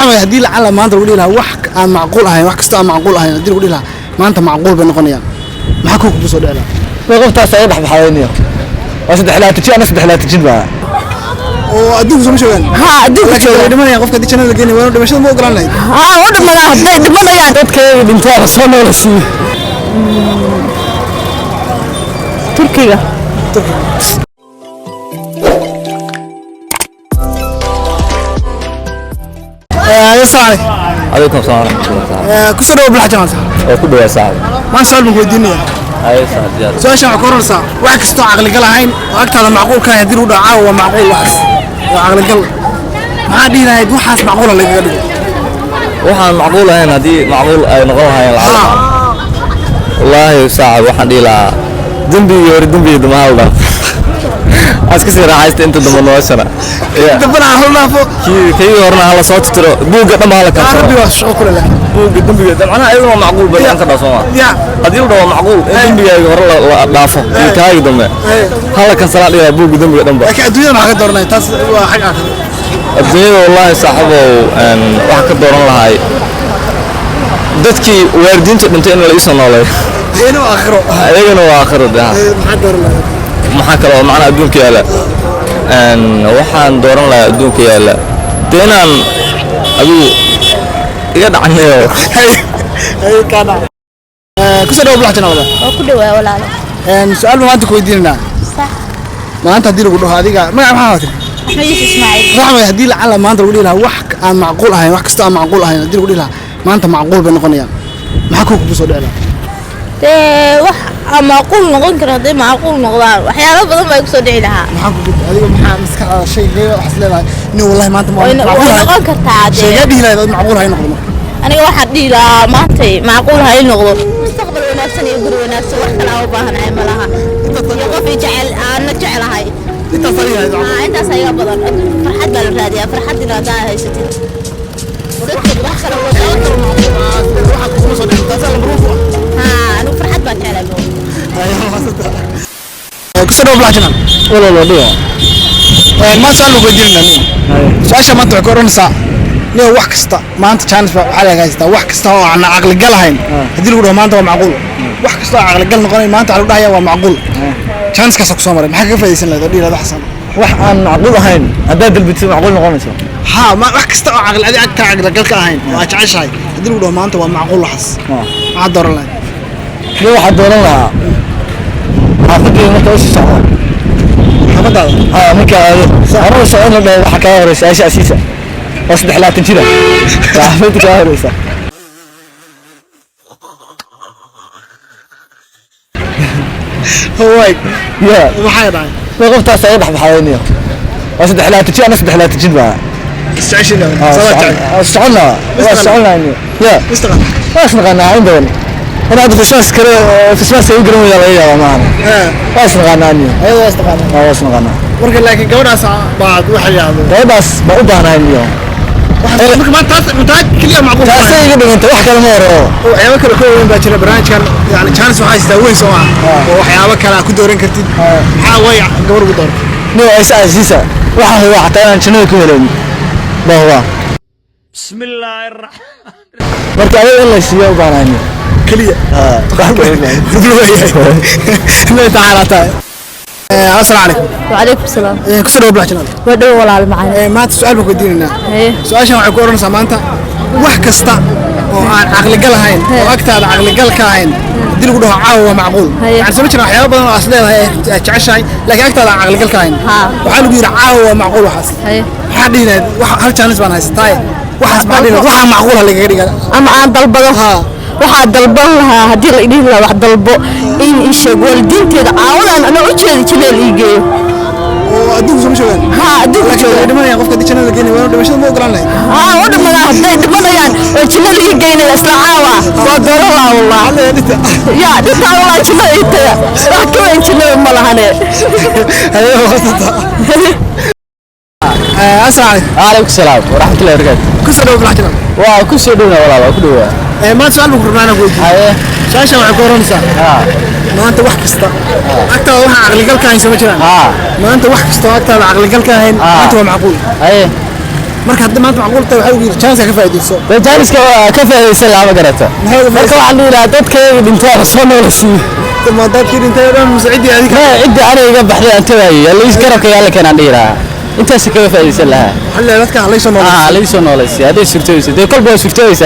رحمة هدي لعل ما أنت تقولي لها وحك معقول هاي وحك استوى معقول هاي هدي تقولي لها ما أنت معقول بنقنيا ما حكوك بصدق لها وقفت أصيبح بحواليني وأصد حلات تجي أنا أصد حلات تجي بقى وأدوك زوج شغال ها أدوك شغال دمنا يا قفك دي شنو لقيني وين دمشة مو قران لي ودمنا دمنا يا دتك بنتها صونا ولا شيء تركيا السلام عليكم السلام ورحمة الله كسر دوب الحجام كله يا صاحبي ما سؤال مقوديني أي صاحبي سؤال شو عقول صار واحد استوى عقل قلهين وأكثر معقول كان يديروا دعاء ومعقول وحس وعقل قل ما دينا يدو حاس معقول اللي قدر waxaan macquul ahayn hadii macquul ay noqon hayeen lacag wallahi saacad waxaan dhilaa dambiga ma halda aska sii raaxaysta inta dambe noosana دبنا هلا فوق kii horna hala soo tiro buuga dhamaala ka عربي وش أقول له buuga dambiga dabcan ayadoo macquul bayaan ka dhaasoo يا hadii uu dhaw macquul dambiga hor la dhaafo kaagi dambe hala kan salaad iyo buuga dambiga dhanba لكن الدنيا ما قدر دورنا تاس حاجة آخر adduunyada wallahi saaxiibow wax ka dooran lahay dadkii waalidiinta dhintay in la isoo noolay هنا آخره ayagana waa aakhiro daa ما دور له maxaa kale oo macna adduunka yaala waxaan dooran lahaa adduunka yaala deenaan adigu iga dhacnayo هي كان كسر دوب الحجام ولا وكله ولا لا سؤال ما أنت كويديننا صح ما أنت هدي له هذيك ما عارف أحمد إسماعيل رحمة هدي لعل ما أنت تقولي لها وحك معقول هاي وحك استوى معقول هاي هدي تقولي لها ما أنت معقول بنقنيا ما حكوك بصدق لها wax معقول نقول كره ده معقول نقول waxyaalo badan bay ku soo dhici lahaa maxaa ku gudbay adiga maxaa maskaxda shay leeyo wax leedahay inuu wallahi maanta ma noqon kartaa shay dhihi lahayd macquul hay noqdo aniga waxa dhihi lahaa maanta macquul hay noqdo mustaqbal wanaagsan iyo guri wanaagsan wax kale oo baahanahay malaha iyo qof jecel aan jecelahay intaas ayaa badan farxad baa la raadiyaa farxadina hadaa haysatid dadka wax kale oo waxa ku soo dhigay taas aan ruufu anu farxad baa jecelahay كسر دوب الحجام wala la dhigo ما سألوا كويديننا سؤال ما أنت عقولنا سا ليه wax kasta maanta chance waxa laga haystaa wax kasta oo aan aqal galahayn hadii lagu dhaho maanta waa macquul wax kasta oo aqal gal noqonay maanta lagu dhahayaa waa macquul chance ka soo maray maxaa ka faa'iideysan lahayd oo dhiraada xasan wax aan macquul ahayn hadaa dalbitay macquul noqonayso ها ما wax kasta oo aqal adi ka aqal gal ka ahayn waa jeceshahay hadii lagu dhaho maanta waa macquul waxas ma dooran lahayd waxa dooran lahaa xafadii marka oo socdo xafadada marka anoo socon la waxa ka horeysa ashiisa وصدح لا تنشده عرفت كهرسة هواي يا محايد وقفت أصيبح بحواليني وصدح لا تنشده أنا صدح لا تنشده استعيش لنا استعنا يعني يا استغنى عندنا أنا أعرف فسواس فسواس يقولون يلا معنا استغنى عني أيوة استغنى ورك لكن جودة بعد واحد يعني بس بقولها اليوم ما تاس كلية معقول تاسي يقول أنت واحد كلام وراه وحياة كله كله باكر برانش كان يعني كان سواء يستوي سواء وحياة كلا كدورين كتير حاوي جور بدور نو إيش أساسا واحد هو حتى أنا شنو يكون بهوا بسم الله الرحمن مرت عليه الله يسيء وباراني كلية لا تعالى السلام عليكم وعليكم السلام كسر دوب الحجام ودو walaal macaan ما تسأل بكديننا سؤال waxay ku oranaysaa maanta wax kasta oo aan aqli gal ahayn oo agtaada aqli gal ka ahayn hadii lagu dhaho caawa waa macquul yani sama jiraan waxyaabo badan oo asleedahay jeceshahay laakiin agtaada aqli gal ka ahayn waxa lagu yiri caawa waa macquul waxaas waxa dhiinayd wax hal chance baan haystaa waxaas baa dhiinayd waxa macquul ah laga dhigaa ama aan dalbado waxaa dalban lahaa haddii la idhihi lahaa wax dalbo in ii sheeg waalidiinteeda caawadaan ana u jeedi jileel ii geeyo oo adduunka soo sheegan adduunka jooga dhimanaya qofka dii jannada geynay waa dhimashada ma ogolaan lahayd u dhimanaa hadday dhimanayaan oo jileel ii geynaya isla caawa waa dooran lahaa wallah yaa dhintaa wallah jileel ii taga wax ka weyn jileel ma lahane السلام عليكم السلام ورحمة الله وبركاته كسر دوب الحجام وكسر دونا ولا كدوا ما تسأل بكرنا قلت شاشة وعكورن صار ما أنت واحد كستا أكتر واحد عقل قال كاين سمعت ما أنت واحد كستا أكتر عقل قال كاين أنت هو معقول marka hadda maanta macquul tahay waxa uu yiri chance ka faa'iideyso jaaniska ka faa'iideysan lama garata marka waxaan leeyahay dadka dhintay soo noolasiin ma dadkii dhintay oo musicidi adiga cidi aniga baxday anta waayay lees garabka yaala keenan dhiiraa intaas ka faa'iideysan lahaa hal dadka halay soo noolasiin haday surtayso de kolba surtayso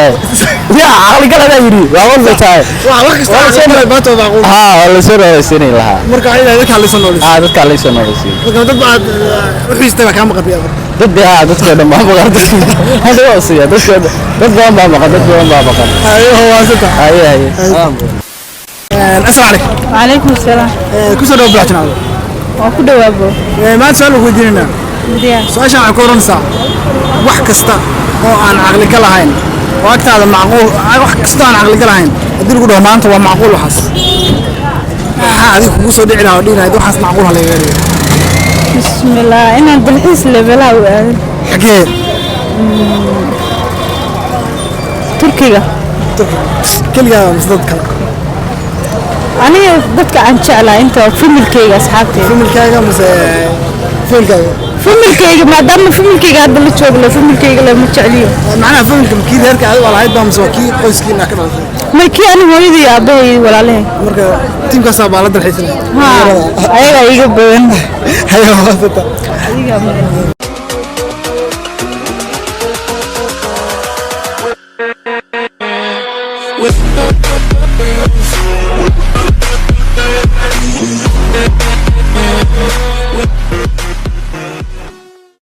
ya aqli galada yiri waa walba tahay wax kasta oo baato macquul wala soo noolasiin lahaa marka ay dadka halay soo noolasiin dadka halay soo noolasiin marka dad baad wixii ka maqan dadka dhan ma maqan hada waa siya dad baan maqan ayo waasata ayo السلام عليكم. وعليكم السلام. كسر دو بلاتنا. وكده وابو. ما تسأل وجدينا. بديا. سؤال شان عكورن سا. wax kasta oo aan aqli ka lahayn oo agtaada macquul wax kasta aan aqli ka lahayn hadii lagu dhaho maanta waa macquul waxaas adiga kugu soo dhici lahaa dhinayd waxaas macquul hal yeeray bismillah inaan dalxiis levelaa u aado xagee turkiga kaliya dadka aniga dadka aan jeclaa inta familkayga asxaabtayda familkayga mise familkayga maadaama familkayga hadda la jooglo familkayga lama jecliyo macnaha familka kii heerka adiga walahayd baa mise kii qoyskiina ka dhalatay markii ani hooyadii iyo aabbahay walaalahay marka tiimkaas baa la dalxiisanay ayaga iga badan hayo waasata adiga With